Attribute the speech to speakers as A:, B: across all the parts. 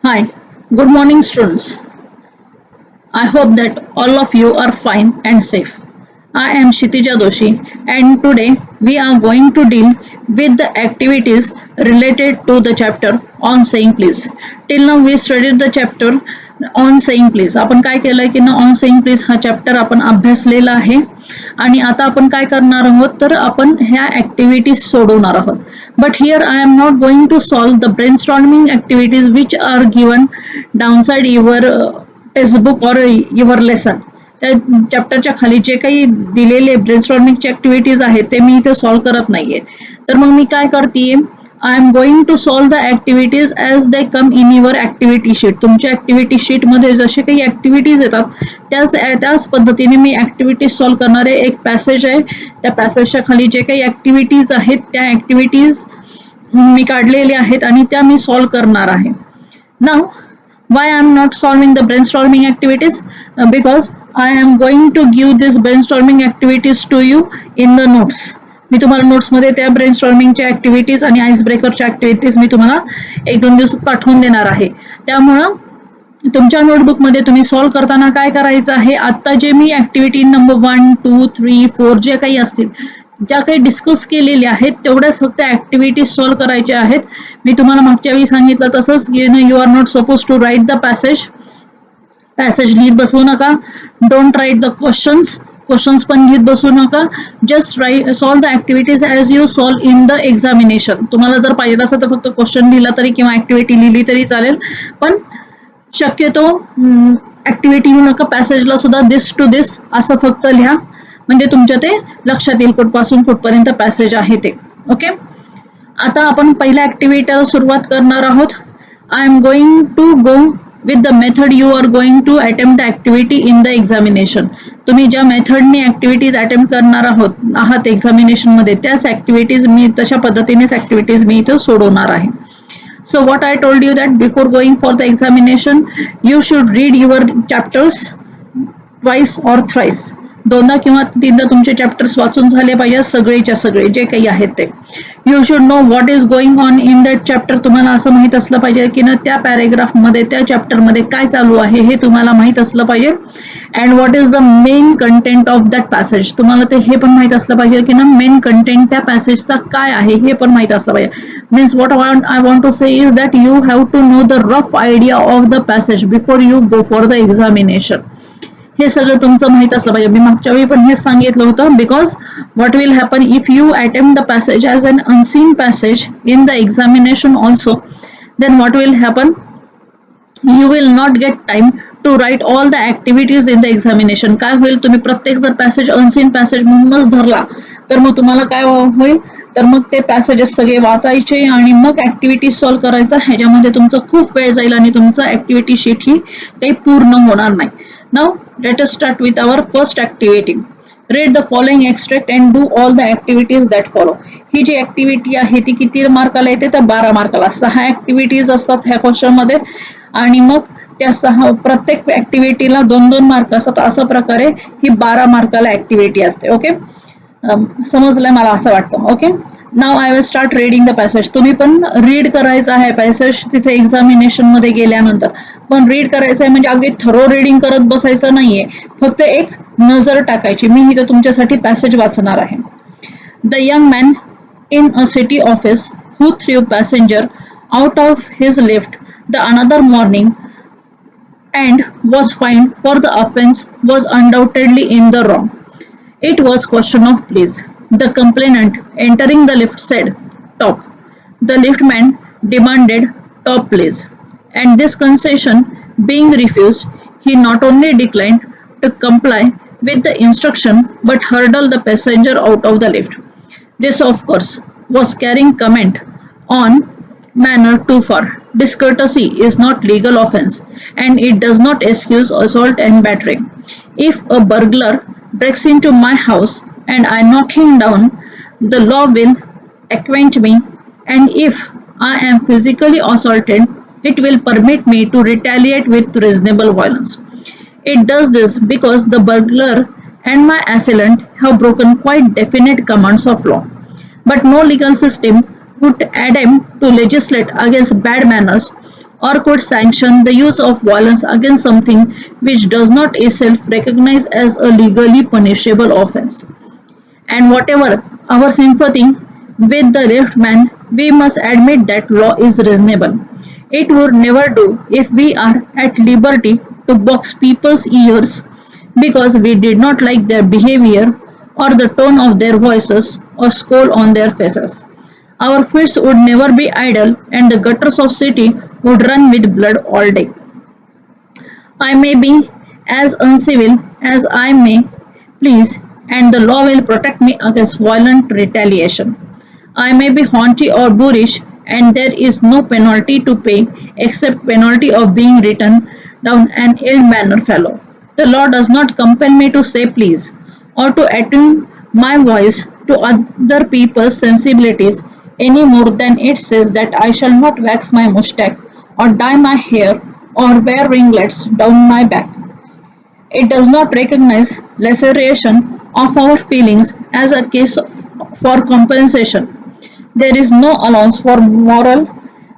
A: Hi, good morning, students. I hope that all of you are fine and safe. I am Kshitija Doshi, and today we are going to deal with the activities related to the chapter on saying please. Till now, we studied the chapter on saying please. आपण काय केलंय की ना on saying please हा chapter आपण अभ्यासलेला आहे आणि आता आपण काय करणार आहोत तर आपण ह्या ऍक्टिव्हिटीज सोडवणार आहोत. But here I am not going to solve the brainstorming activities which are given downside your textbook और युअर लेसन. त्या चॅप्टरच्या खाली जे काही दिलेले ब्रेनस्टॉर्मिंगचे ऍक्टिव्हिटीज आहेत ते मी इथे सॉल्व्ह करत नाहीये. तर मग मी काय करते, I am going to solve the activities as they come in your activity sheet. तुमच्या activity sheet मध्ये जसे काही activities येतात त्याच पद्धतीने मी activities solve करणार आहे. एक पॅसेज आहे, त्या पॅसेजच्या खाली जे काही activities आहेत त्या activities मी काढलेल्या आहेत आणि त्या मी solve करणार आहे. Now why I am not solving the brainstorming activities? Because I am going to give these brainstorming activities to you in the notes. मी तुम्हाला नोट्समध्ये त्या ब्रेनस्टॉर्मिंगच्या ऍक्टिव्हिटीज आणि आईस ब्रेकरच्या ऍक्टिव्हिटीज मी तुम्हाला 1-2 दिवसात पाठवून देणार आहे. त्यामुळं तुमच्या नोटबुकमध्ये तुम्ही सॉल्व्ह करताना काय करायचं आहे, आता जे मी ऍक्टिव्हिटी नंबर 1, 2, 3, 4 जे काही असतील ज्या काही डिस्कस केलेल्या आहेत तेवढ्याच फक्त ऍक्टिव्हिटीज सॉल्व्ह करायच्या आहेत. मी तुम्हाला मागच्या वेळी सांगितलं तसंच you are not suppose to write the passage लिहित बसवू नका. डोंट राईट द क्वेश्चन्स पण लिहित बसू नका. Just solve the activities as you solve in the examination. तुम्हाला जर पाहिजे असेल तर फक्त क्वेश्चन लिहिला तरी किंवा ऍक्टिव्हिटी लिहिली तरी चालेल, पण शक्यतो ऍक्टिव्हिटी लिहू नका. पॅसेजला सुद्धा दिस टू दिस असं फक्त लिहा, म्हणजे तुमच्या ते लक्षात येईल कुठपासून कुठपर्यंत पॅसेज आहे ते. ओके, आता आपण पहिल्या ऍक्टिव्हिटीला सुरुवात करणार आहोत. I am going to go with the method you are going to attempt the activity in the examination. तुम्ही ज्या मेथडने ऍक्टिव्हिटीज अटेम्प्ट करणार आहात एक्झामिनेशन मध्ये त्याच ऍक्टिव्हिटीज मी तशा पद्धतीनेच ऍक्टिव्हिटीज मी इथे सोडवणार आहे. So what I told you that before going for the examination you should read your chapters twice or thrice. दोनदा किंवा तीनदा तुमचे चॅप्टर्स वाचून झाले पाहिजे, सगळेच्या सगळे जे काही आहेत ते. You should know what is going on in that chapter. तुम्हाला असं माहित असलं पाहिजे की ना त्या पॅरेग्राफ मध्ये त्या चॅप्टर मध्ये काय चालू आहे हे तुम्हाला माहित असलं पाहिजे. And what is the main content of that passage. तुम्हाला ते हे पण माहित असलं पाहिजे की ना मेन कंटेंट त्या पॅसेजचा काय आहे हे पण माहित असलं पाहिजे. Means what I want to say is that you have to know the rough idea of the passage before you go for the examination. हे सगळं तुमचं माहित असलं पाहिजे. मी मागच्या वेळी पण हेच सांगितलं होतं. Because what will happen if you attempt the passage as an unseen passage in the examination also, then what will happen, you will not get time to write all the activities in the examination. काय होईल, तुम्ही प्रत्येक जर passage unseen passage म्हणूनच धरला तर मग तुम्हाला काय होईल, तर मग ते पॅसेजेस सगळे वाचायचे आणि मग ऍक्टिव्हिटी सॉल्व्ह करायचा, ह्याच्यामध्ये तुमचा खूप वेळ जाईल आणि तुमचं ऍक्टिव्हिटी शीट ही काही पूर्ण होणार नाही. Now let us start with our first activity. Read the following extract and do all the activities that follow. ही जी ऍक्टिव्हिटी आहे ती किती मार्काला येते तर 12 मार्काला. 6 ऍक्टिव्हिटीज असतात ह्या क्वेश्चन मध्ये आणि मग त्या प्रत्येक ऍक्टिव्हिटीला 2-2 मार्क असतात. अशा प्रकारे ही 12 मार्काला ऍक्टिव्हिटी असते. ओके, समजलंय मला असं वाटतं. Okay, now I will start reading the passage. तुम्ही पण रीड करायचं आहे पॅसेज तिथे एक्झामिनेशन मध्ये गेल्यानंतर, पण रीड करायचं आहे म्हणजे अगदी थरो रीडिंग करत बसायचं नाहीये, फक्त एक नजर टाकायची. मी इथं तुमच्यासाठी पॅसेज वाचणार आहे. The young man in a city office who through passenger out of his lift the another morning and was fined for the offense was undoubtedly in the wrong. It was question of please. The complainant entering the lift said, top. The liftman demanded top please. And this concession being refused, he not only declined to comply with the instruction but hurled the passenger out of the lift. This of course was carrying comment on manner too far. Discourtesy is not legal offense and it does not excuse assault and battering. If a burglar breaks into my house and I knock him down, the law will acquaint me, and if I am physically assaulted, it will permit me to retaliate with reasonable violence. It does this because the burglar and my assailant have broken quite definite commands of law. But no legal system would attempt to legislate against bad manners or could sanction the use of violence against something which does not itself recognize as a legally punishable offense. And whatever our sympathy with the left man, we must admit that law is reasonable. It would never do if we are at liberty to box people's ears because we did not like their behavior or the tone of their voices or scold on their faces. Our fists would never be idle and the gutters of city would run with blood all day. I may be as uncivil as I may please, and the law will protect me against violent retaliation. I may be haughty or boorish, and there is no penalty to pay except penalty of being written down an ill-mannered fellow. The law does not compel me to say please, or to attune my voice to other people's sensibilities any more than it says that I shall not wax my mustache, or dye my hair, or wear ringlets down my back. It does not recognize laceration of our feelings as a case for compensation. There is no allowance for moral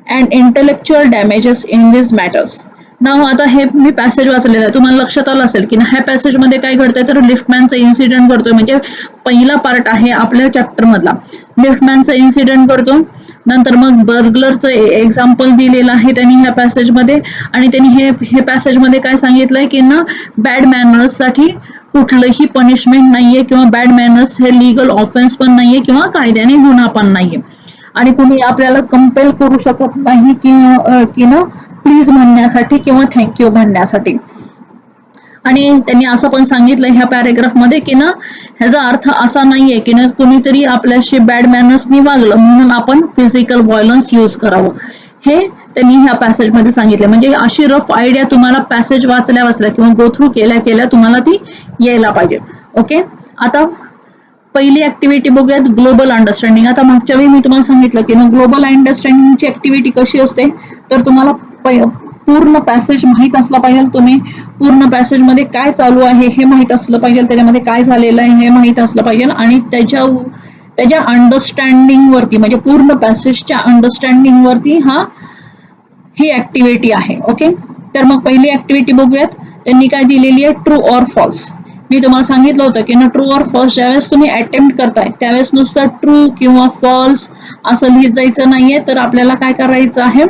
A: and intellectual damages in these matters. नाव आता हे मी passage वाचलेलं आहे, तुम्हाला लक्षात आलं असेल की ह्या पॅसेज मध्ये काय घडतंय तर लिफ्टमॅनचा इन्सिडेंट करतोय. म्हणजे पहिला पार्ट आहे आपल्या चॅप्टर मधला, लिफ्टमॅनचा इन्सिडेंट करतो. नंतर मग बर्गलरचं एक्झाम्पल दिलेलं आहे त्यांनी ह्या पॅसेज मध्ये, आणि त्यांनी हे पॅसेज मध्ये काय सांगितलंय की ना बॅड मॅनर्स साठी कुठलंही पनिशमेंट नाहीये किंवा बॅड मॅनर्स हे लीगल ऑफेन्स पण नाहीये किंवा कायद्याने गुन्हा पण नाहीये, आणि कुणी आपल्याला कंपेल करू शकत नाही की ना प्लीज म्हणण्यासाठी किंवा थँक्यू म्हणण्यासाठी. आणि त्यांनी असं पण सांगितलं ह्या पॅरेग्राफ मध्ये की ना ह्याचा अर्थ असा नाहीये की ना कुणीतरी आपल्याशी बॅड मॅनर्सनी वागलं म्हणून आपण फिजिकल व्हायलन्स यूज करावं, हे त्यांनी ह्या पॅसेज मध्ये सांगितलं. म्हणजे अशी रफ आयडिया तुम्हाला पॅसेज वाचल्या किंवा गो थ्रू केल्या तुम्हाला ती यायला पाहिजे. ओके, आता पहिली ऍक्टिव्हिटी बघूयात, ग्लोबल अंडरस्टँडिंग. आता मागच्या वेळी मी तुम्हाला सांगितलं की ना ग्लोबल अंडरस्टँडिंगची ऍक्टिव्हिटी कशी असते तर तुम्हाला पूर्ण पॅसेज माहित असला पाहिजे, तुम्ही पूर्ण पॅसेज मध्ये काय चालू आहे हे माहित असलं पाहिजे, त्याच्यामध्ये काय झालेलं आहे हे माहित असलं पाहिजे, आणि त्याच्या अंडरस्टँडिंग वरती म्हणजे पूर्ण पॅसेजच्या अंडरस्टँडिंग वरती ही ऍक्टिव्हिटी आहे. ओके, तर मग पहिली ऍक्टिव्हिटी बघूयात. त्यांनी काय दिलेली आहे, ट्रू ऑर फॉल्स. मी तुम्हाला सांगितलं होतं की ना ट्रू ऑर फॉल्स ज्यावेळेस तुम्ही अटेम्प्ट करताय त्यावेळेस नुसतं ट्रू किंवा फॉल्स असं लिहित जायचं नाहीये, तर आपल्याला काय करायचं आहे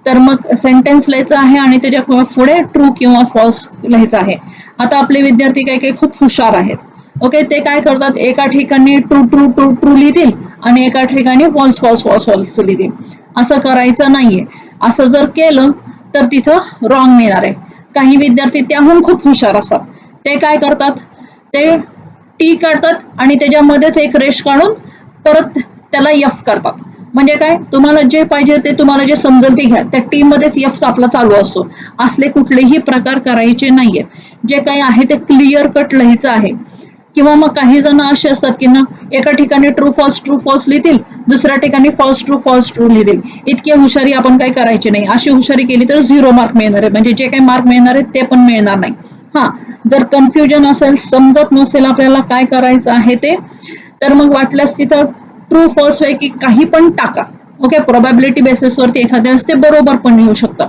A: तर मग सेंटेन्स लिहायचं आहे आणि त्याच्या पुढे ट्रू किंवा फॉल्स लिहायचं आहे. आता आपले विद्यार्थी काही खूप हुशार आहेत. ओके, ते काय करतात, एका ठिकाणी ट्रू ट्रू ट्रू ट्रू लिहितील आणि एका ठिकाणी फॉल्स फॉल्स फॉल्स फॉल्स लिहितील. असं करायचं नाहीये. असं जर केलं तर तिथं रॉंग मिळणार आहे. काही विद्यार्थी त्याहून खूप हुशार असतात, ते काय करतात, ते टी काढतात आणि त्याच्यामध्येच एक रेष काढून परत त्याला एफ करतात. म्हणजे काय, तुम्हाला जे पाहिजे ते तुम्हाला जे समजेल ते घ्या, त्या टी मध्येच एफ आपला चालू असतो. असले कुठलेही प्रकार करायचे नाहीयेत. जे काही आहे ते क्लिअर कट लिहायचं आहे. किंवा मग काही जण असे असतात की ना एका ठिकाणी ट्रू फॉल्स लिहितील, दुसऱ्या ठिकाणी फॉल्स ट्रू लिहितील. इतकी हुशारी आपण काय करायची नाही. अशी हुशारी केली तर 0 मार्क मिळणार आहे, म्हणजे जे काही मार्क मिळणार आहेत ते पण मिळणार नाही. जर कन्फ्युजन असेल, समजत नसेल आपल्याला काय करायचं आहे ते, तर मग वाटल्यास तिथं ट्रू फॉल्स पैकी काही पण टाका. ओके, प्रोबॅबिलिटी बेसिस वरती एखाद्या वेळेस ते बरोबर पण येऊ शकतं.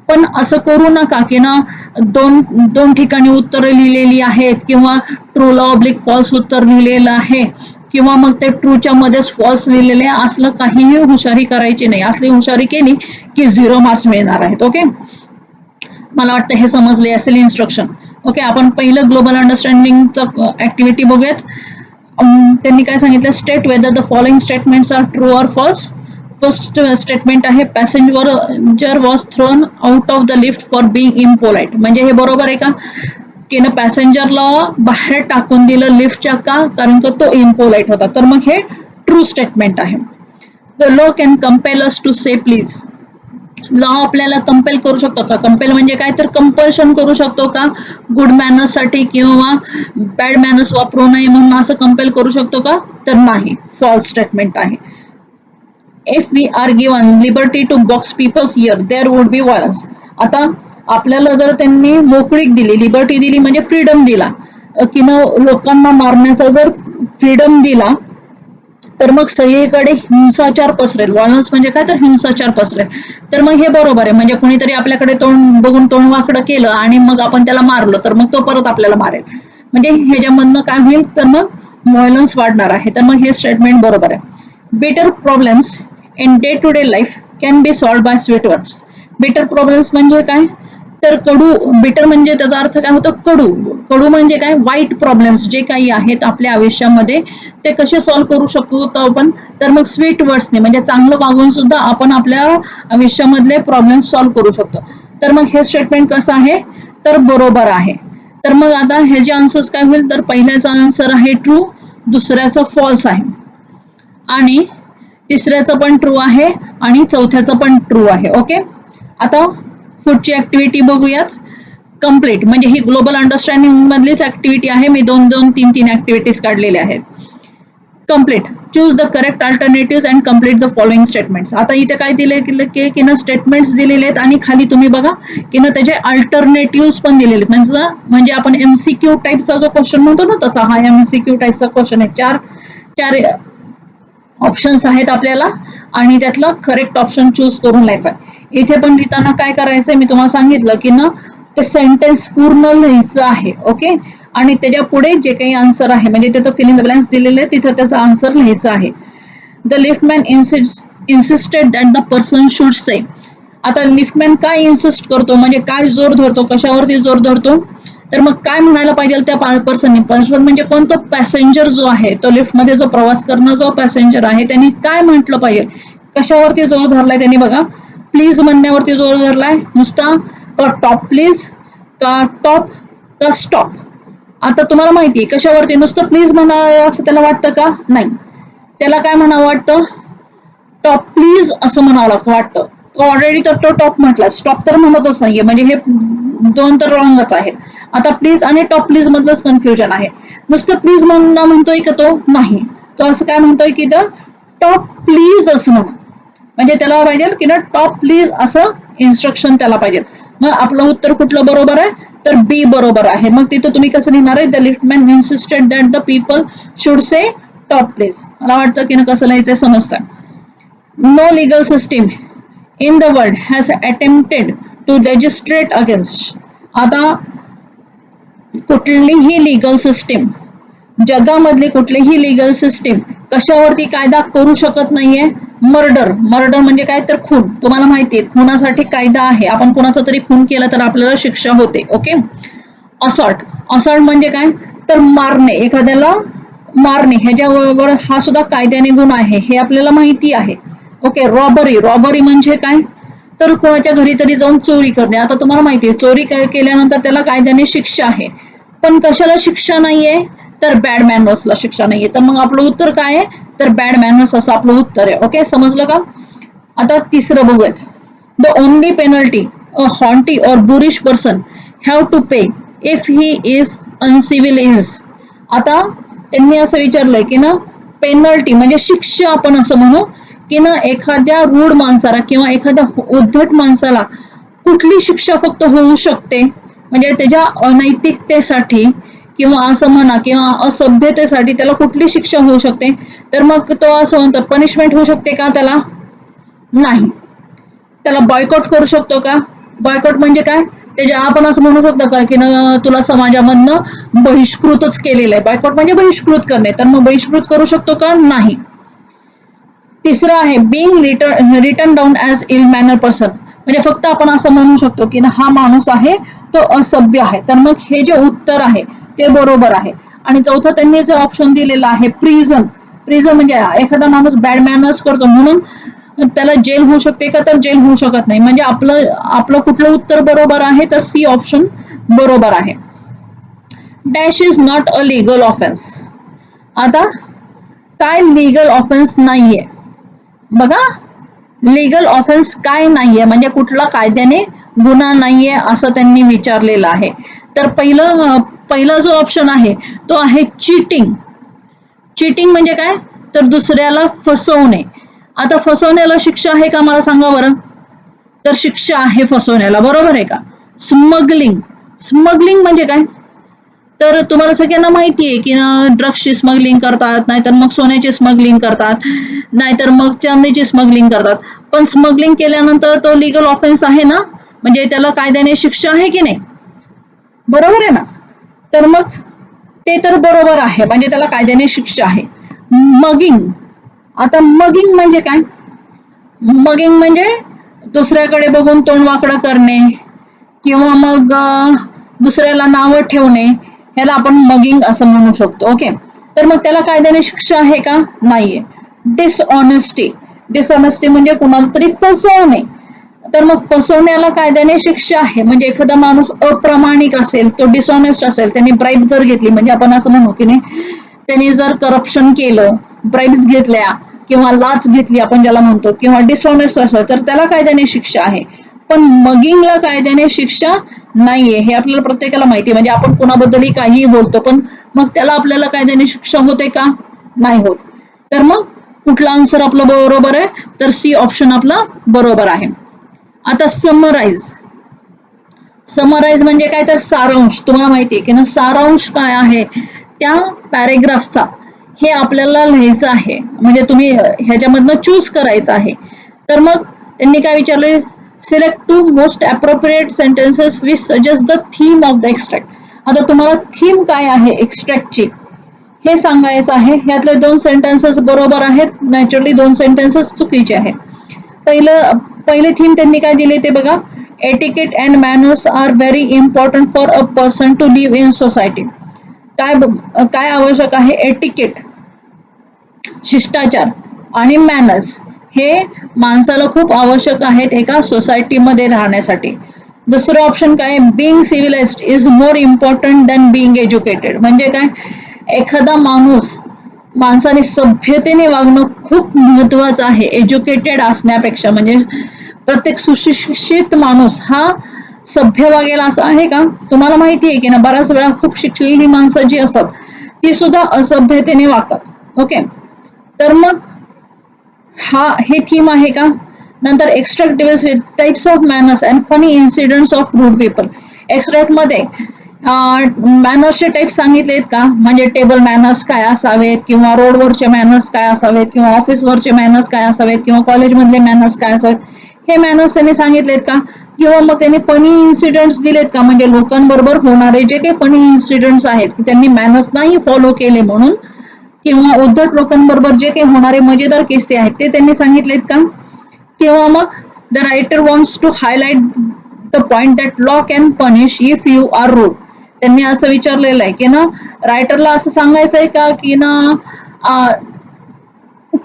A: पण असं करू नका की ना दोन ठिकाणी उत्तर लिहिलेली आहेत किंवा ट्रूला ऑब्लिक फॉल्स उत्तर लिहिलेलं आहे किंवा मग ते ट्रूच्या मध्येच फॉल्स लिहिलेले, असलं काहीही हुशारी करायची नाही. असली हुशारी केली की 0 मार्क्स मिळणार आहेत. ओके, मला वाटतं हे समजले असेल इन्स्ट्रक्शन. ओके, आपण पहिलं ग्लोबल अंडरस्टँडिंगचं ऍक्टिव्हिटी बघूयात. त्यांनी काय सांगितलं, state whether the following statements are true or false. First statement आहे, passenger was thrown out of the lift for being impolite. म्हणजे हे बरोबर आहे का की ना पॅसेंजरला बाहेर टाकून दिलं लिफ्टच्या का, कारण का तो इम्पोलाइट होता. तर मग हे ट्रू स्टेटमेंट आहे. The law can compel us to say please. Law आपल्याला कंपेल करू शकतो का, कंपेल म्हणजे काय तर कंपल्शन करू शकतो का गुड मॅनर्स साठी किंवा बॅड मॅनर्स वापरू नये म्हणून असं कंपेल करू शकतो का, तर नाही, फॉल्स स्टेटमेंट आहे. If we are given liberty to box people's ear there would be violence. आता आपल्याला जर त्यांनी मोकळीक दिली, लिबर्टी दिली म्हणजे फ्रीडम दिला, किंवा लोकांना मारण्याचा जर फ्रीडम दिला तर मग सगळीकडे हिंसाचार पसरेल. व्हायलन्स म्हणजे काय, तर हिंसाचार पसरेल. तर मग हे बरोबर आहे. म्हणजे कोणीतरी आपल्याकडे तोंड बघून तोंड वाकडं केलं आणि मग आपण त्याला मारलं तर मग तो परत आपल्याला मारेल. म्हणजे ह्याच्यामधनं काय होईल, तर मग व्हायलन्स वाढणार आहे. तर मग हे स्टेटमेंट बरोबर आहे. Bitter problems in day to day life can be solve by sweet words. Bitter problems म्हणजे काय, तर कडू. बिटर म्हणजे त्याचा अर्थ काय होतो, कडू. कडू म्हणजे काय, वाईट प्रॉब्लेम्स जे काही आहेत आपल्या आयुष्यामध्ये ते कसे सॉल्व्ह करू शकतो आपण, तर मग स्वीट वर्ड्सने म्हणजे चांगलं वागून सुद्धा आपण आपल्या आयुष्यामधले प्रॉब्लेम सॉल्व्ह करू शकतो. तर मग हे स्टेटमेंट कसं आहे, तर बरोबर आहे. तर मग आता ह्याचे आन्सर्स काय होईल, तर पहिल्याचा आन्सर आहे ट्रू, दुसऱ्याचं फॉल्स आहे, आणि तिसऱ्याचं पण ट्रू आहे, आणि चौथ्याचं पण ट्रू आहे. ओके, आता पुढची ऍक्टिव्हिटी बघूयात. कम्प्लीट म्हणजे ही ग्लोबल अंडरस्टँडिंग मधलीच ऍक्टिव्हिटी आहे. मी 2-2, 3-3 ऍक्टिव्हिटीज काढलेल्या आहेत. Complete, choose the correct alternative and complete the following statements. आता इथे काय दिले की ना स्टेटमेंट्स दिलेले आहेत आणि खाली तुम्ही बघा की ना त्याचे अल्टरनेटिव्ह पण दिलेले आहेत. म्हणजे आपण MCQ टाईपचा जो क्वेश्चन म्हणतो ना, तसा हा MCQ टाईपचा क्वेश्चन आहे. चार ऑप्शन्स आहेत आपल्याला आणि त्यातलं करेक्ट ऑप्शन चूज करून लिहायचं. इथे पण लिहिताना काय करायचंय, मी तुम्हाला सांगितलं की ना ते सेंटेन्स पूर्ण लिहायचं आहे. ओके, आणि त्याच्या पुढे जे काही आन्सर आहे म्हणजे तिथं फिलिंग द ब्लँक्स दिलेले तिथं त्याचा आन्सर लिहायचा आहे. The liftman insisted that the person should say. आता लिफ्टमॅन काय इन्सिस्ट करतो, म्हणजे काय जोर धरतो, कशावरती जोर धरतो, तर मग काय म्हणायला पाहिजे त्या पर्सनने. पर्सन म्हणजे कोण, तो पॅसेंजर जो आहे, तो लिफ्टमध्ये जो प्रवास करणं जो पॅसेंजर आहे त्यांनी काय म्हटलं पाहिजे, कशावरती जोर धरलाय त्यांनी बघा. प्लीज म्हणण्यावरती जोर धरलाय नुसता, का टॉप प्लीज, का टॉप, का स्टॉप. आता तुम्हाला माहितीये कशावरती, नुसतं प्लीज म्हणावं असं त्याला वाटतं का, नाही. त्याला काय म्हणावं वाटतं, टॉप प्लीज असं म्हणावं वाटतं. ऑलरेडी तर तो टॉप म्हटला, स्टॉप तर म्हणतच नाहीये. म्हणजे हे दोन तर रॉंगच आहेत. आता प्लीज आणि टॉप प्लीज मधलंच कन्फ्युजन आहे. नुसतं प्लीज म्हणतोय का तो, नाही. तो असं काय म्हणतोय की टॉप प्लीज असं म्हणा. म्हणजे त्याला पाहिजे की ना टॉप प्लीज असं इन्स्ट्रक्शन त्याला पाहिजे. मग आपलं उत्तर कुठलं बरोबर आहे, तर बी बरोबर आहे. मग तिथं तुम्ही कसं लिहिणार आहे, the liftman insisted that the people should say top please. मला वाटतं की ना कसं लिहायचंय समजतं. No legal system in the world has attempted to legislate against. आता कुठलीही लीगल सिस्टीम, जगामधली कुठलीही लीगल सिस्टीम कशावरती कायदा करू शकत नाहीये, मर्डर. मर्डर म्हणजे काय, तर खून. तुम्हाला माहितीये खुनासाठी कायदा आहे. आपण कुणाचा तरी खून केला तर आपल्याला शिक्षा होते. Okay, assault. असॉल्ट म्हणजे काय, तर मारणे, एखाद्याला मारणे. ह्याच्याबरोबर हा सुद्धा कायद्याने गुन्हा आहे, हे आपल्याला माहिती आहे. Okay, robbery. रॉबरी म्हणजे काय, तर कोणाच्या घरी तरी जाऊन चोरी करणे. आता तुम्हाला माहितीये चोरी केल्यानंतर त्याला कायद्याने शिक्षा आहे, पण कशाला शिक्षा नाहीये, तर बॅड मॅनर्सला शिक्षा नाहीये. तर मग आपलं उत्तर काय आहे, तर बॅड मॅनर्स असं आपलं उत्तर आहे. ओके, समजलं का. आता तिसरं बघूयात. The only penalty a haughty or boorish person have to pay if he is uncivil is. आता त्यांनी असं विचारलंय की ना पेनल्टी म्हणजे शिक्षा, आपण असं म्हणू की ना एखाद्या रूढ माणसाला किंवा एखाद्या उद्धट माणसाला कुठली शिक्षा फक्त होऊ शकते, म्हणजे त्याच्या अनैतिकतेसाठी किंवा असं म्हणा किंवा असभ्यतेसाठी त्याला कुठली शिक्षा होऊ शकते, तर मग तो असं म्हणतो पनिशमेंट होऊ शकते का, त्याला नाही. त्याला बॉयकॉट करू शकतो का, बॉयकॉट म्हणजे काय, त्याच्या आपण असं म्हणू शकतो का की ना तुला समाजामधनं बहिष्कृतच केलेलं आहे. बॉयकॉट म्हणजे बहिष्कृत करणे, तर मग बहिष्कृत करू शकतो का, नाही. तिसरं आहे बिंग रिटर्न डाऊन ऍज इल मॅनर पर्सन. म्हणजे फक्त आपण असं म्हणू शकतो की हा माणूस आहे तो असभ्य आहे. तर मग हे जे उत्तर आहे ते बरोबर आहे. आणि चौथं त्यांनी जे ऑप्शन दिलेलं आहे प्रिझन. प्रिझन म्हणजे एखादा माणूस बॅड मॅनर्स करतो म्हणून त्याला जेल होऊ शकते का, तर जेल होऊ शकत नाही. म्हणजे आपलं कुठलं उत्तर बरोबर आहे, तर सी ऑप्शन बरोबर आहे. Dash is not a legal offence. आता काय लिगल ऑफेन्स नाहीये बघा. लिगल ऑफेन्स काय नाहीये म्हणजे कुठला कायद्याने गुन्हा नाहीये असं त्यांनी विचारलेलं आहे. तर पहिला जो ऑप्शन आहे तो आहे चीटिंग. चीटिंग म्हणजे काय, तर दुसऱ्याला फसवणे. आता फसवण्याला शिक्षा आहे का, मला सांगा बरं. तर शिक्षा आहे फसवण्याला, बरोबर आहे का. स्मगलिंग. स्मगलिंग म्हणजे काय, तर तुम्हाला सगळ्यांना माहिती आहे की ड्रग्सची स्मगलिंग करतात, नाहीतर मग सोन्याची स्मगलिंग करतात, नाहीतर मग चांदीची स्मगलिंग करतात. पण स्मगलिंग केल्यानंतर तो लिगल ऑफेन्स आहे ना, म्हणजे त्याला कायद्याने शिक्षा आहे की नाही, बरोबर आहे ना. तर मग ते तर बरोबर आहे, म्हणजे त्याला कायद्याने शिक्षा आहे. मगिंग, आता मगिंग म्हणजे काय? मगिंग म्हणजे दुसऱ्याकडे बघून तोंड वाकडं करणे किंवा मग दुसऱ्याला नावं ठेवणे, ह्याला आपण मगिंग असं म्हणू शकतो. ओके, तर मग त्याला कायद्याने शिक्षा आहे का? नाहीये. डिसऑनेस्टी, डिसऑनेस्टी म्हणजे कुणाला तरी फसवणे, तर मग फसवण्याला कायद्याने शिक्षा आहे. म्हणजे एखादा माणूस अप्रामाणिक असेल, तो डिसऑनेस्ट असेल, त्यांनी ब्राईब जर घेतली, म्हणजे आपण असं म्हणू की नाही, त्यांनी जर करप्शन केलं, ब्राईब्स घेतल्या किंवा लाच घेतली आपण ज्याला म्हणतो, किंवा डिसऑनेस्ट असेल, तर त्याला कायद्याने शिक्षा आहे. पण मगिंगला कायद्याने शिक्षा नाहीये, हे आपल्याला प्रत्येकाला माहिती. म्हणजे आपण कोणाबद्दलही काहीही बोलतो, पण मग त्याला आपल्याला कायद्याने शिक्षा होते का? नाही होत. तर मग कुठला आन्सर आपलं बरोबर आहे? तर सी ऑप्शन आपला बरोबर आहे. आता समराइज, समराइज म्हणजे काय? तर सारांश. तुम्हाला माहिती आहे की ना, सारांश काय आहे त्या पॅरेग्राफचा, हे आपल्याला लिहायचं आहे. म्हणजे तुम्ही ह्याच्यामधनं चूज करायचं आहे. तर मग त्यांनी काय विचारले? Select two most appropriate sentences which suggest the theme of the extract. आता तुम्हाला थीम काय आहे एक्स्ट्रॅक्टची हे सांगायचं आहे. यातले 2 सेंटेन्सेस बरोबर आहेत, नॅचरली 2 सेंटेन्सेस चुकीचे आहेत. पहिले थीम त्यांनी काय दिले ते बघा. Etiquette and manners are very important for a person to live in society. काय आवश्यक आहे? एटिकेट, शिष्टाचार, आणि मॅनर्स हे माणसाला खूप आवश्यक आहेत एका सोसायटीमध्ये राहण्यासाठी. दुसरं ऑप्शन काय? Being civilised is more important than being educated. म्हणजे काय? एखादा माणसाने सभ्यतेने वागणं खूप महत्वाचं आहे एज्युकेटेड असण्यापेक्षा. म्हणजे प्रत्येक सुशिक्षित माणूस हा सभ्य वागेल असं आहे का? तुम्हाला माहिती आहे की ना, बऱ्याच वेळा खूप शिकलेली माणसं जी असतात ती सुद्धा असभ्यतेने वागतात. ओके, तर मग हे थीम आहे का? नंतर extract device with types of manners and funny incidents of rude people. Extract मध्ये मॅनर्सचे टाइप सांगितलेत का? म्हणजे टेबल मॅनर्स काय असावेत, किंवा रोडवरचे मॅनर्स काय असावेत, किंवा ऑफिसवरचे मॅनर्स काय असावेत, किंवा कॉलेजमधले मॅनर्स काय असावेत, हे मॅनर्स त्यांनी सांगितलेत का? किंवा मग त्यांनी फनी इन्सिडेंट्स दिलेत का? म्हणजे लोकांबरोबर होणारे जे काही फनी इन्सिडेंट्स आहेत की त्यांनी मॅनर्स नाही फॉलो केले म्हणून, किंवा उद्धट लोकांबरोबर जे काही होणारे मजेदार किस्से आहेत ते त्यांनी सांगितलेत का? किंवा मग the writer wants to highlight the point that law can punish if you are rude. त्यांनी असं विचारलेलं आहे की ना, रायटरला असं सांगायचंय का की ना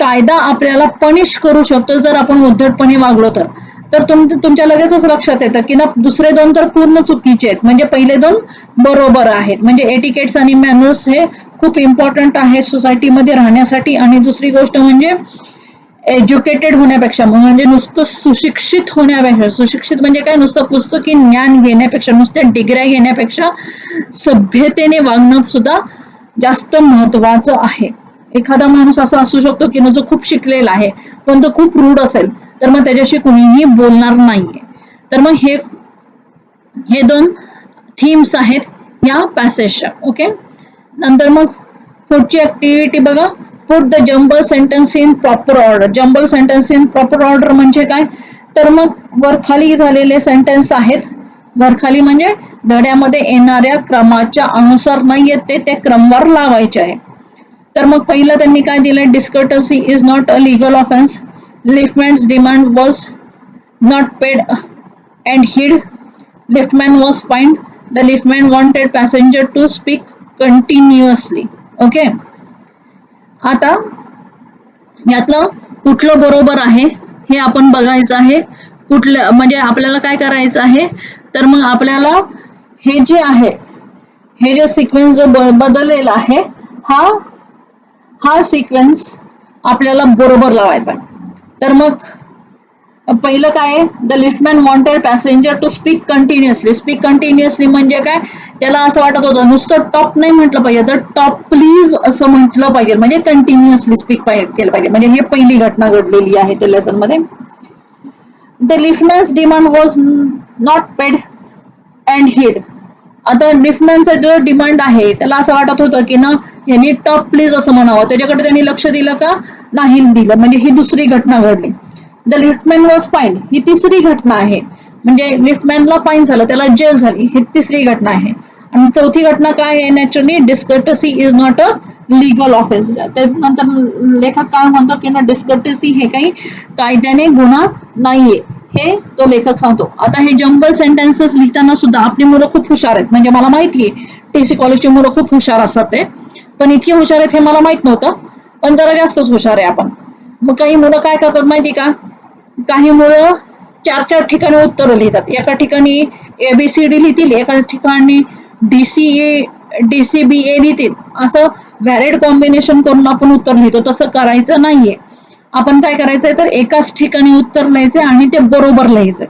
A: कायदा आपल्याला पनिश करू शकतो जर आपण उद्धटपणे वागलो तर. तर तुमच्या लगेचच लक्षात येतं की ना, दुसरे 2 तर पूर्ण चुकीचे आहेत, म्हणजे पहिले 2 बरोबर आहेत. म्हणजे एटिकेट्स आणि मॅनर्स हे खूप इम्पॉर्टंट आहेत सोसायटीमध्ये राहण्यासाठी. आणि दुसरी गोष्ट म्हणजे एज्युकेटेड होण्यापेक्षा, म्हणजे नुसतं सुशिक्षित होण्यापेक्षा, सुशिक्षित म्हणजे काय? नुसतं पुस्तकी ज्ञान घेण्यापेक्षा, नुसत्या डिग्र्या घेण्यापेक्षा सभ्यतेने वागणं सुद्धा जास्त महत्वाचं आहे. एखादा माणूस असा असू शकतो की जो खूप शिकलेला आहे पण तो खूप रूढ असेल, तर मग त्याच्याशी कुणीही बोलणार नाहीये. तर मग हे 2 थीम्स आहेत या पॅसेजच्या. ओके, नंतर मग पुढची ऍक्टिव्हिटी बघा. Put the jumble sentence in proper order. Jumble sentence in proper order म्हणजे काय? तर मग वरखाली झालेले सेंटेन्स आहेत. वरखाली म्हणजे धड्यामध्ये येणाऱ्या क्रमाच्या अनुसार नाही येत ते, त्या क्रमवार लावायचे आहे. तर मग पहिलं त्यांनी काय दिलं? Discourtesy is not a legal offence. Liftman's demand was not paid and heed. Liftman was fined. The liftman wanted passenger to speak continuously. Okay, आता यातलं कुठलं बरोबर आहे हे आपण बघायचं आहे. कुठलं म्हणजे आपल्याला काय करायचं आहे? तर मग आपल्याला हे जे सिक्वेन्स जो बदललेला आहे हा सिक्वेन्स आपल्याला बरोबर लावायचा. तर मग पहिलं काय? The liftman wanted passenger to speak continuously. Speak continuously म्हणजे काय? त्याला असं वाटत होतं नुसतं टॉप नाही म्हटलं पाहिजे, तर टॉप प्लीज असं म्हटलं पाहिजे, म्हणजे कंटिन्युअसली स्पीक केलं पाहिजे. म्हणजे हे पहिली घटना घडलेली आहे त्या लेसन मध्ये. The liftman's demand was not paid and heed. आता लिफ्टमॅनचं जो डिमांड आहे त्याला असं वाटत होतं की ना यांनी टॉप प्लीज असं म्हणावं, त्याच्याकडे त्यांनी लक्ष दिलं का? नाही दिलं. म्हणजे ही दुसरी घटना घडली. द लिफ्टमॅन वॉज फाईन ही तिसरी घटना आहे. म्हणजे लिफ्टमॅनला फाईन झालं, त्याला जेल झाली, ही तिसरी घटना आहे. आणि चौथी घटना काय आहे? Naturally discourtesy is not a legal offence. त्यानंतर लेखक काय म्हणतो की ना डिस्कर्टसी हे काही कायद्याने गुन्हा नाहीये, हे तो लेखक सांगतो. आता हे जंबल सेंटेन्सेस लिहिताना सुद्धा आपली मुलं खूप हुशार आहेत. म्हणजे मला माहितीये टीसी कॉलेजची मुलं खूप हुशार असतात ते, पण इतकी हुशार आहेत हे मला माहित नव्हतं, पण जरा जास्तच हुशार आहे आपण. मग काही मुलं काय करतात माहिती का? काही मुलं 4-4 ठिकाणी उत्तर लिहितात. एका ठिकाणी ABCD लिहितील, एका ठिकाणी DCBA लिहितील. असं व्हॅरिड कॉम्बिनेशन करून आपण उत्तर लिहितो. तसं करायचं नाहीये. आपण काय करायचंय तर एकाच ठिकाणी उत्तर लिहायचंय आणि ते बरोबर लिहायचंय.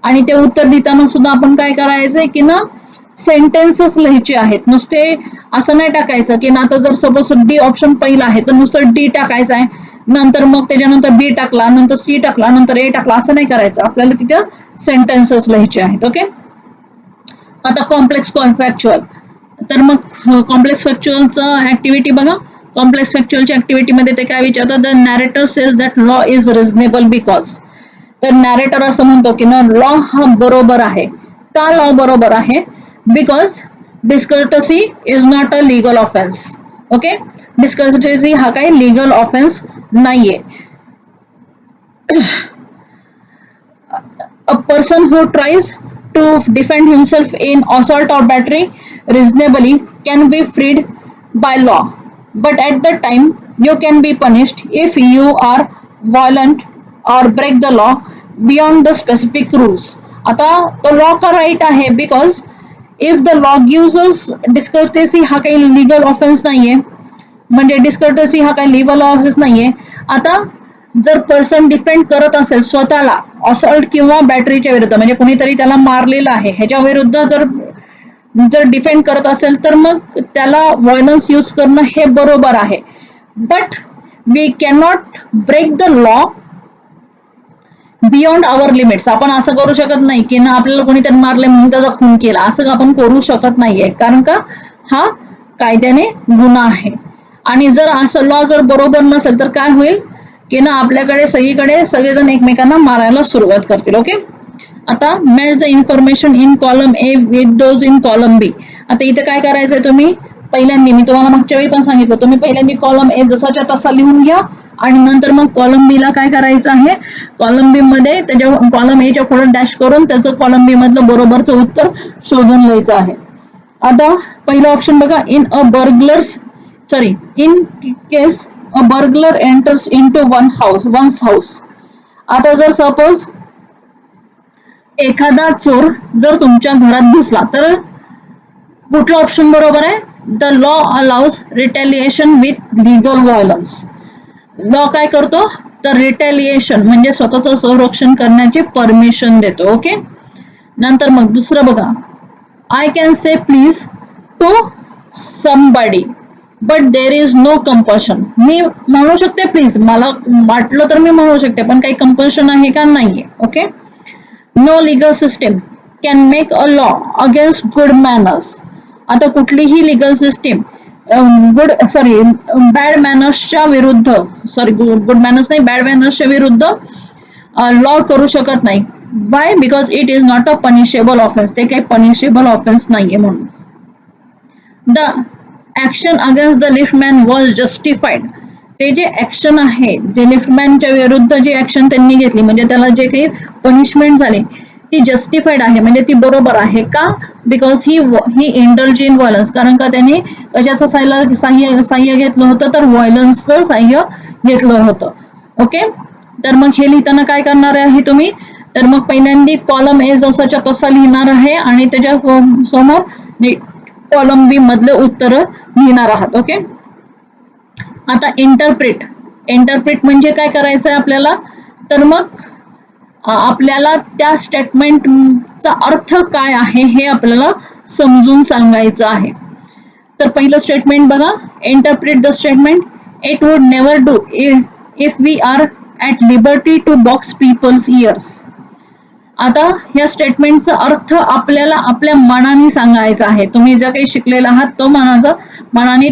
A: आणि ते उत्तर लिहिताना सुद्धा आपण काय करायचंय की ना सेंटेन्सेस लिहायचे आहेत. नुसते असं नाही टाकायचं की ना आता जर सपोज डी ऑप्शन पहिला आहे तर नुसतं डी टाकायचं आहे, नंतर मग त्याच्यानंतर बी टाकला, नंतर सी टाकला, नंतर ए टाकला, असं नाही करायचं. आपल्याला तिथं सेंटेन्सेस लिहायचे आहेत. ओके. आता कॉम्प्लेक्स फॅक्च्युअल. तर मग कॉम्प्लेक्स फॅक्च्युअलचं ऍक्टिव्हिटी बघा. कॉम्प्लेक्स फॅक्च्युअलच्या ऍक्टिव्हिटीमध्ये ते काय विचारतात? The narrator says that law is reasonable because. तर नॅरेटर असं म्हणतो की ना लॉ हा बरोबर आहे. का लॉ बरोबर आहे? Because discourtesy is not a legal offence. Okay. Discourtesy हा काही लिगल ऑफेन्स नाहीये. A person who tries to defend himself in assault or battery reasonably can be freed by law, but at the time you can be punished if you are violent or break the law beyond the specific rules. आता तो law का right आहे? Because if the law gives us discourtesy हा काही legal offence नाहीये. म्हणजे डिस्कर्टसी हा काही लिगल ऑफेन्स नाहीये. आता जर पर्सन डिफेंड करत असेल स्वतःला असॉल्ट किंवा बॅटरीच्या विरुद्ध, म्हणजे कोणीतरी त्याला मारलेलं आहे ह्याच्या विरुद्ध जर डिफेंड करत असेल तर मग त्याला व्हायलन्स यूज करणं हे बरोबर आहे. But we cannot break the law beyond our limits. आपण असं करू शकत नाही की ना आपल्याला कोणीतरी मारले म्हणून त्याचा खून केला, असं आपण करू शकत नाहीये. कारण का हा कायद्याने गुन्हा आहे. आणि जर असं लॉ जर बरोबर नसेल तर काय होईल की ना आपल्याकडे सगळीकडे सगळेजण एकमेकांना मारायला सुरुवात करतील. ओके. आता match the information in column A with those in column B. आता इथे काय करायचंय तुम्ही पहिल्यांदा, मी तुम्हाला मागच्या वेळी पण सांगितलं, तुम्ही पहिल्यांदा कॉलम ए जसाच्या तसा लिहून घ्या आणि नंतर मग कॉलम बी ला काय करायचं आहे, कॉलम बी मध्ये त्याच्या कॉलम एच्या पुढे डॅश करून त्याचं कॉलम बी मधलं बरोबरचं उत्तर शोधून लिहायचं आहे. आता पहिलं ऑप्शन बघा. In case a burglar enters into one's house. आता जर सपोज एखादा चोर जर तुमच्या घरात घुसला तर कुठला ऑप्शन बरोबर आहे? The law allows रिटॅलिएशन with legal violence. Law काय करतो तर रिटॅलिएशन म्हणजे स्वतःचं संरक्षण करण्याची परमिशन देतो. ओके. नंतर मग दुसरं बघा. I can say please to somebody but there is no compulsion. मी म्हणू शकते प्लीज, मला वाटलं तर मी म्हणू शकते, पण काही कंपल्शन आहे का? नाहीये. Okay. No legal system can make a law against good manners. आता कुठलीही लिगल सिस्टीम बॅड मॅनर्सच्या विरुद्ध, गुड मॅनर्स नाही, बॅड मॅनर्सच्या विरुद्ध लॉ करू शकत नाही. Why? Because it is not a punishable offence. ते काही पनिशेबल ऑफेन्स नाहीये म्हणून. The action against the liftman was justified. ते जे ऍक्शन आहे, जे लिफ्टमॅनच्या विरुद्ध जी ऍक्शन त्यांनी घेतली, म्हणजे त्याला जे काही पनिशमेंट झाली ती जस्टिफाईड आहे, म्हणजे ती बरोबर आहे. का? Because he indulge in violence. कारण का त्यांनी कशाचं साह्य घेतलं होतं तर व्हायलन्सचं साह्य घेतलं होतं. ओके. तर मग हे लिहिताना काय करणार आहे तुम्ही, तर मग पहिल्यांदा कॉलम ए जसाच्या तसा लिहिणार आहे आणि त्याच्या समोर कॉलम बी मधले उत्तर लिहिणार आहात. ओके. आता इंटरप्रिट म्हणजे काय करायचं आहे आपल्याला, तर मग आपल्याला त्या स्टेटमेंटचा अर्थ काय आहे हे आपल्याला समजून सांगायचं आहे. तर पहिलं स्टेटमेंट बघा. Interpret the statement. It would never do if we are at liberty to box people's ears. आता ह्या स्टेटमेंटचा अर्थ आपल्याला आपल्या मनाने सांगायचा आहे. तुम्ही जे काही शिकलेला आहात तो मनाने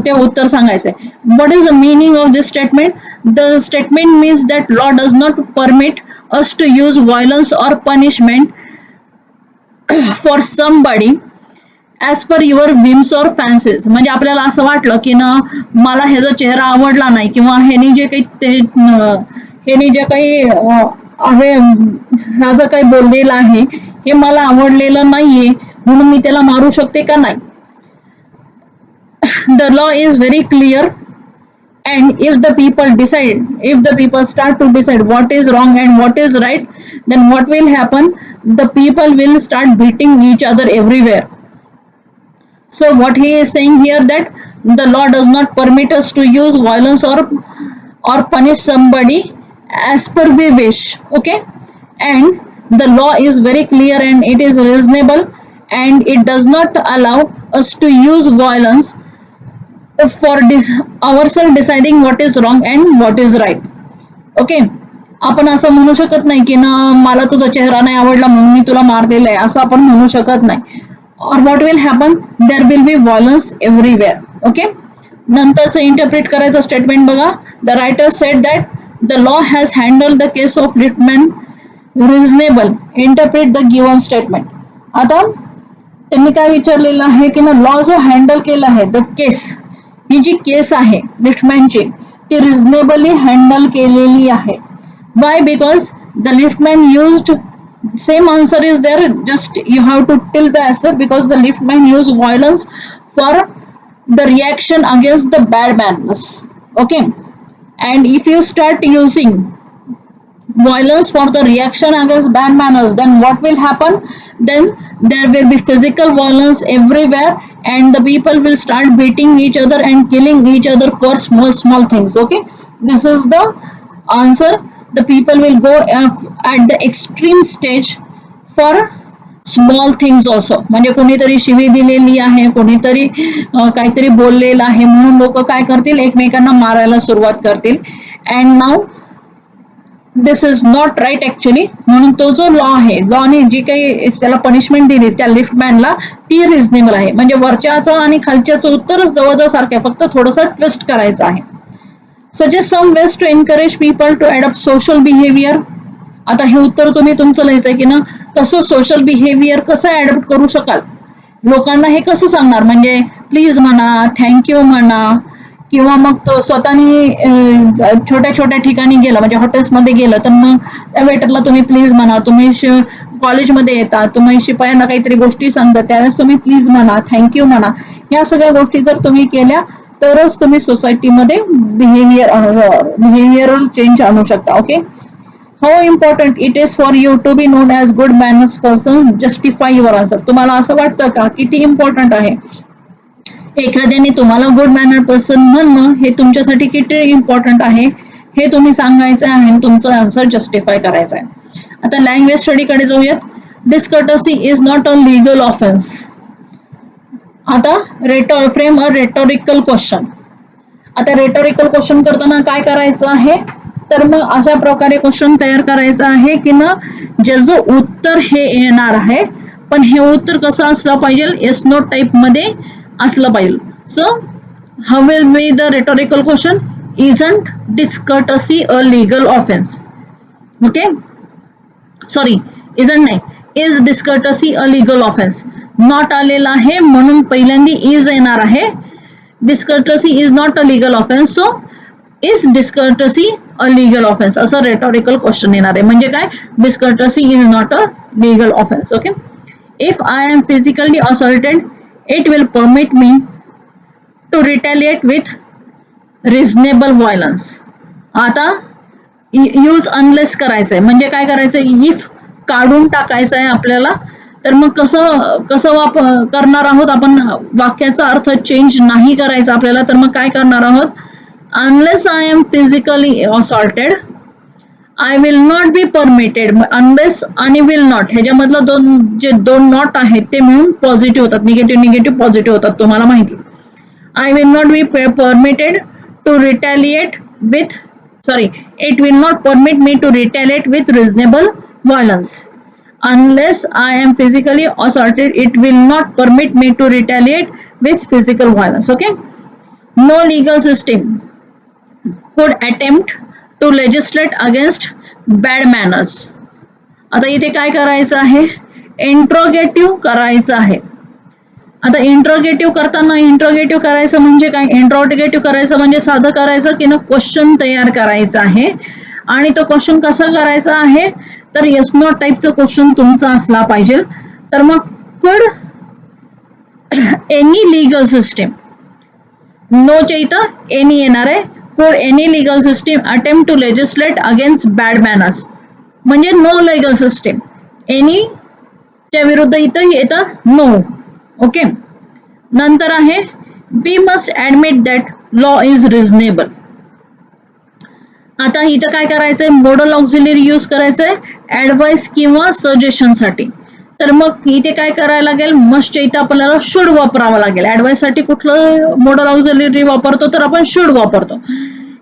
A: ते उत्तर सांगायचं आहे. What is the meaning of this statement? The statement means that law does not permit us to use violence or punishment for somebody as per your whims or fancies. म्हणजे आपल्याला असं वाटलं की ना मला ह्याचा चेहरा आवडला नाही किंवा ह्यानी जे काही आहे हा जो काही बोललेला आहे हे मला आवडलेलं नाहीये म्हणून मी त्याला मारू शकते का? नाही. The law is very clear, and if the people start to decide what is wrong and what is right, then what will happen? The people will start beating each other everywhere. So what he is saying here, that the law does not permit us to use violence or punish somebody as per we wish. Okay, and the law is very clear and it is reasonable, and it does not allow us to use violence for ourselves deciding what is wrong and what is right. Okay, आपण असं म्हणू शकत नाही की ना मला तुझा चेहरा नाही आवडला म्हणून मी तुला मारलेलं आहे, असं आपण म्हणू शकत नाही. Or what will happen? There will be violence everywhere. Okay, नंतरचं इंटरप्रिट करायचं स्टेटमेंट बघा. The writer said that the law has handle the case of liftman reasonable. Interpret the given statement. आता त्यांनी काय विचारलेलं आहे की ना लॉ जो हँडल केला आहे, द केस, ही जी केस आहे लिफ्टमॅनची ती रिझनेबली हँडल केलेली आहे. Why? Because the liftman used, same answer is there, just you have to tell the answer. Because the liftman use violence for the reaction against the bad manners. Okay, and if you start using violence for the reaction against bad manners, then what will happen? Then there will be physical violence everywhere, and the people will start beating each other and killing each other for small things. Okay, this is the answer. The people will go at the extreme stage for small things also. म्हणजे कोणीतरी शिवी दिलेली आहे, कोणीतरी काहीतरी बोललेलं आहे म्हणून लोक काय करतील, एकमेकांना मारायला सुरुवात करतील. And now this is not right actually. म्हणून तो जो लॉ आहे, लॉने जी काही त्याला पनिशमेंट दिली त्या लिफ्टमॅनला, ती रिझनेबल आहे. म्हणजे वरच्याचं आणि खालच्याचं उत्तरच जवळजवळ सारखं आहे, फक्त थोडंसं ट्विस्ट करायचं आहे. Suggest some ways to encourage people to adopt social behaviour. आता हे उत्तर तुम्ही तुमचं लिहायचंय की ना कसं सोशल बिहेवियर कसं अडॉप्ट करू शकाल, लोकांना हे कसं सांगणार. म्हणजे प्लीज म्हणा, थँक्यू म्हणा, किंवा मग तो स्वतःनी छोट्या छोट्या ठिकाणी गेला, म्हणजे हॉटेल्समध्ये गेलं तर मग त्या वेटरला तुम्ही प्लीज म्हणा. तुम्ही कॉलेजमध्ये येता, तुम्ही शिपायांना काहीतरी गोष्टी सांगता, त्यावेळेस तुम्ही प्लीज म्हणा, थँक्यू म्हणा. या सगळ्या गोष्टी जर तुम्ही केल्या तरच तुम्ही सोसायटीमध्ये बिहेवियरल चेंज आणू शकता. Okay, how important it is for you to be known as good manners person? Justify your answer. तुम्हाला असं वाटतं का किती इम्पॉर्टंट आहे एखाद्याने तुम्हाला गुड मॅनर पर्सन म्हणणं, हे तुमच्यासाठी किती इम्पॉर्टंट आहे हे तुम्ही सांगायचं आहे आणि तुमचं आन्सर जस्टिफाय करायचं आहे. आता लँग्वेज स्टडीकडे जाऊयात. Discourtesy is not a legal offence. आता फ्रेम अ रेटॉरिकल क्वेश्चन. आता रेटॉरिकल क्वेश्चन करताना काय करायचं आहे, तर मग अशा प्रकारे क्वेश्चन तयार करायचं आहे की ना ज्याचं उत्तर हे येणार आहे, पण हे उत्तर कसं असलं पाहिजे, येस नो टाईप मध्ये असलं पाहिजे. So how will be the rhetorical question? Isn't discourtesy a legal offence? Okay, sorry, isn't नाही, is discourtesy a legal offence. Not आलेला आहे म्हणून पहिल्यांदा इज येणार आहे. Discourtesy is not a legal offence, so is discourtesy a legal offence असं rhetorical question येणार आहे. म्हणजे काय, discourtesy is not a legal offence. Okay, if I am physically assaulted it will permit me to retaliate with reasonable violence. आता use unless करायचंय, म्हणजे काय करायचंय, इफ काढून टाकायचं आहे आपल्याला. तर मग कसं करणार आहोत आपण, वाक्याचा अर्थ चेंज नाही करायचा आपल्याला. तर मग काय करणार आहोत, unless I am physically assaulted I will not be permitted. Unless आणि विल नॉट ह्याच्यामधलं जे दोन नॉट आहेत ते मिळून पॉझिटिव्ह होतात, निगेटिव्ह पॉझिटिव्ह होतात, तुम्हाला माहिती. I will not be permitted to retaliate with, sorry, it will not permit me to retaliate with reasonable violence. Unless I am physically assaulted, it will not permit me to retaliate with physical violence. Okay, no legal system could attempt to legislate against bad manners. आता इथे काय करायचं आहे, interrogative करायचं आहे. आता interrogative करताना interrogative करायचं म्हणजे काय, इंट्रोगेटिव्ह करायचं म्हणजे साधं करायचं की ना क्वेश्चन तयार करायचं आहे. आणि तो क्वेश्चन कसा करायचा आहे, तर येस नो टाईपचं क्वेश्चन तुमचा असला पाहिजे. तर मग कुड एनी लीगल सिस्टीम, नोच्या इथं एनी येणार आहे, could any legal system attempt to legislate against bad manners, म्हणजे नो लीगल सिस्टीम. एनी च्या विरुद्ध इथं येतं नो. ओके, नंतर आहे we must admit that law is reasonable. आता इथं काय करायचंय, मॉडल ऑक्झिलरी यूज करायचंय ऍडवाइस किंवा सजेशन साठी. तर मग इथे काय करायला लागेल, मस्टच्या इथं आपल्याला शुड वापरावं लागेल. ऍडवाइस साठी कुठलं मॉडल ऑक्झिलरी वापरतो, तर आपण शुड वापरतो.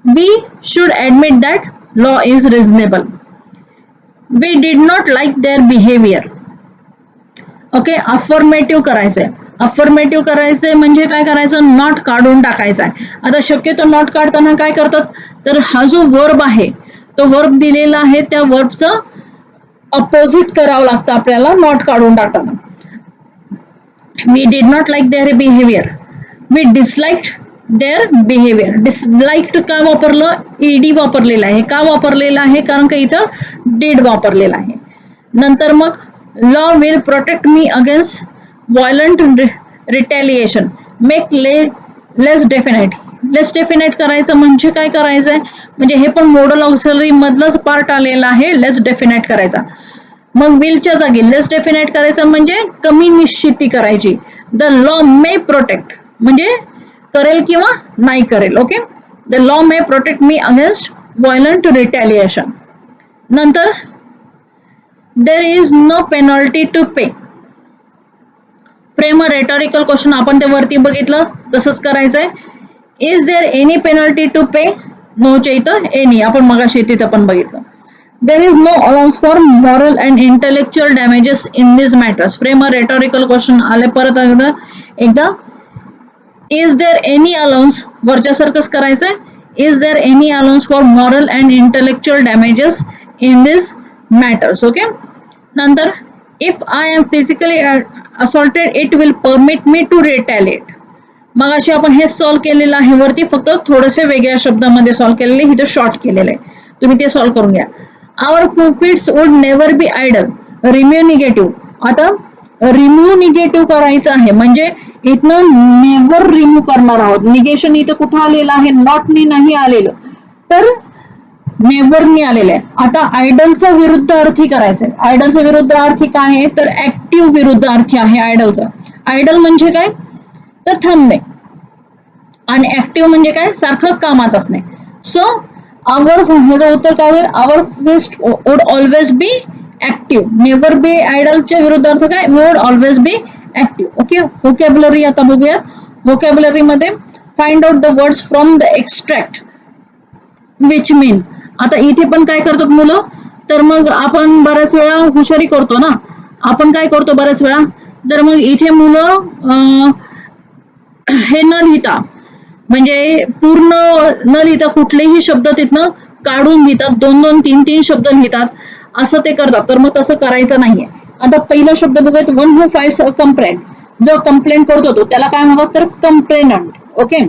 A: We should admit that law is reasonable. We did not like their behaviour. Okay, affirmative करायचंय. अफर्मेटिव्ह करायचंय म्हणजे काय करायचं, नॉट काढून टाकायचा आहे. आता शक्यतो नॉट काढताना काय करतात, तर हा जो वर्ब आहे तो वर्ब दिलेला आहे, त्या वर्बचं अपोजिट करावं लागतं आपल्याला नॉट काढून टाकताना. We did not like their behaviour. We disliked their behaviour. Disliked का वापरलं, ईडी वापरलेला आहे. का वापरलेला आहे, कारण का इथं डिड वापरलेला आहे. नंतर मग law will protect me against violent रिटॅलिएशन. Make less definite. Less definite करायचं म्हणजे काय करायचंय, म्हणजे हे पण मॉडल ऑक्झिलरी मधलंच पार्ट आलेला आहे, लेस डेफिनेट करायचा. मग विलच्या जागी लेस डेफिनेट करायचं म्हणजे कमी निश्चिती करायची. द लॉ मे प्रोटेक्ट म्हणजे करेल किंवा नाही करेल. Okay, the law may protect me against violent retaliation. नंतर there is no penalty to pay. Frame a rhetorical question, आपण ते वरती बघितलं तसंच करायचंय. Is there any penalty to pay, नोच्या इथं एनी, आपण मगाशी तिथं पण बघितलं. There is no allowance for moral and intellectual damages in this matters. Frame a rhetorical question आले परत एकदा. इज देअर एनी अलाउन्स, वरच्यासारखंच करायचंय. Is there any allowance for moral and intellectual damages in this matters. Okay, नंतर if I am physically assaulted it will permit me to retaliate. मग अशी आपण हे सॉल्व्ह केलेलं आहे वरती, फक्त थोडेसे वेगळ्या शब्दामध्ये सॉल्व्ह केलेले, इथं शॉर्ट केलेलं आहे. तुम्ही ते सॉल्व्ह करून घ्या. Our profits would never be idle. Remove negative. आता रिम्यू निगेटिव्ह करायचं आहे म्हणजे इथनं नेव्हर रिम्यू करणार आहोत. निगेशन इथं कुठं आलेलं आहे, नॉटनी नाही आलेलं, तर नेव्हरनी आलेलं आहे. आता आयडलचा विरुद्ध अर्थी करायचंय. आयडलचा विरुद्ध अर्थी काय आहे, तर ऍक्टिव्ह विरुद्ध अर्थी आहे आयडलचा. आयडल म्हणजे काय, तर थांबणे, आणि ऍक्टिव्ह म्हणजे काय, सारखं कामात असणे. सो आवर, ह्याचं उत्तर काय होईल, our fist would always be active. Never be आयडलच्या विरुद्ध अर्थ काय, would always be active. Okay, vocabulary आता बघूया. व्होकॅब्युलरी मध्ये find out the words from the extract which mean. आता इथे पण काय करतात मुलं, तर मग आपण बऱ्याच वेळा हुशारी करतो ना, आपण काय करतो बऱ्याच वेळा, तर मग इथे मुलं हे न लिहिता, म्हणजे पूर्ण न लिहिता कुठलेही शब्द तिथनं काढून लिहितात, 2-2, 3-3 शब्द लिहितात, असं ते करतात. तर मग तसं करायचं नाहीये. आता पहिला शब्द बघूयात, one who files a complaint. जो कंप्लेंट करतो तो त्याला काय म्हणतात, तर कंप्लेनंट. ओके,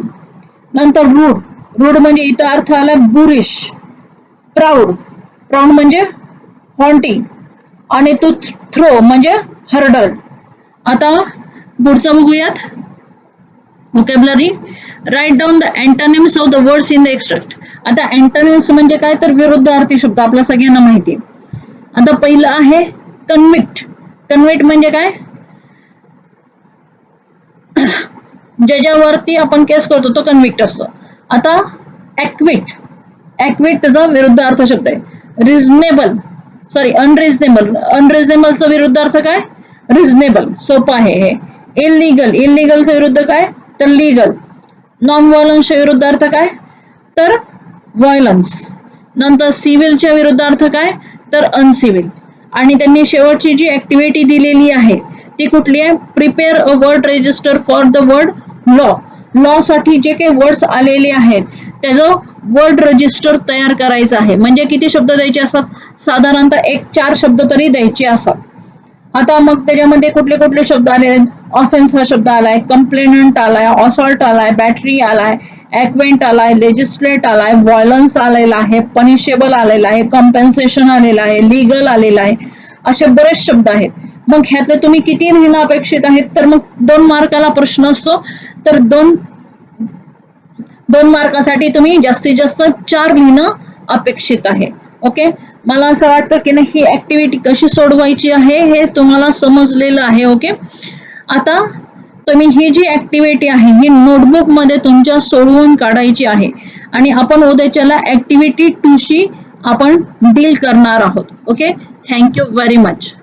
A: नंतर रूड. रूड म्हणजे इथं अर्थ आला बुरिश. प्राऊड. प्राऊड म्हणजे हॉन्टी. आणि टू थ्रो म्हणजे हर्डल. आता पुढचं बघूयात vocabulary. Write down the antonyms of the words in the extract. आता अँटोनिम्स म्हणजे काय, तर विरुद्ध अर्थी शब्द, आपल्या सगळ्यांना माहिती आहे. आता पहिलं आहे कन्विक्ट. कन्विक्ट म्हणजे काय, ज्याच्यावरती आपण केस करतो तो कन्विक्ट असतो. आता ऍक्विट. ऍक्विट त्याचा विरुद्ध अर्थ शब्द आहे. Reasonable, sorry अनरिझनेबल. अनरिझनेबलचा विरुद्ध अर्थ काय, रिझनेबल. सोपं आहे हे. इलिगल. इलिगलचा विरुद्ध काय, तर लीगल. नॉन व्हायलन्सच्या विरुद्ध अर्थ काय, तर व्हायलन्स. नंतर सिव्हिलच्या विरुद्ध अर्थ काय, तर अनसिव्हिल. आणि त्यांनी शेवटची जी ऍक्टिव्हिटी दिलेली आहे ती कुठली आहे? Prepare a word register for the word law. Law साठी जे काही वर्ड्स आलेले आहेत त्याचं वर्ड रजिस्टर तयार करायचं आहे. म्हणजे किती शब्द द्यायचे असतात? साधारणतः 4 शब्द तरी द्यायचे असतात. आता मग त्याच्यामध्ये कुठले कुठले शब्द आले आहेत? ऑफेन्स हा शब्द आलाय, कंप्लेनंट आलाय, असॉल्ट आलाय, बॅटरी आलाय, ॲक्वेंट आलाय, लेजिस्लेट आलाय, व्हायलन्स आलेला आहे, पनिशेबल आलेला आहे, कॉम्पेन्सेशन आलेला आहे, लीगल आलेला आहे. असे बरेच शब्द आहेत. मग ह्यातले तुम्ही किती लिहिणं अपेक्षित आहेत? तर मग 2 मार्काला प्रश्न असतो, तर 2 मार्कासाठी तुम्ही जास्तीत जास्त 4 लिहिणं अपेक्षित आहे. ओके, मला असं वाटतं की नाही ही ऍक्टिव्हिटी कशी सोडवायची आहे हे तुम्हाला समजलेलं आहे. ओके, आता तुम्ही ही जी ऍक्टिव्हिटी आहे ही नोटबुक मध्ये तुमच्या सोडवून काढायची आहे आणि आपण उद्याच्याला ऍक्टिव्हिटी 2 शी आपण डील करणार आहोत. Okay, thank you very much.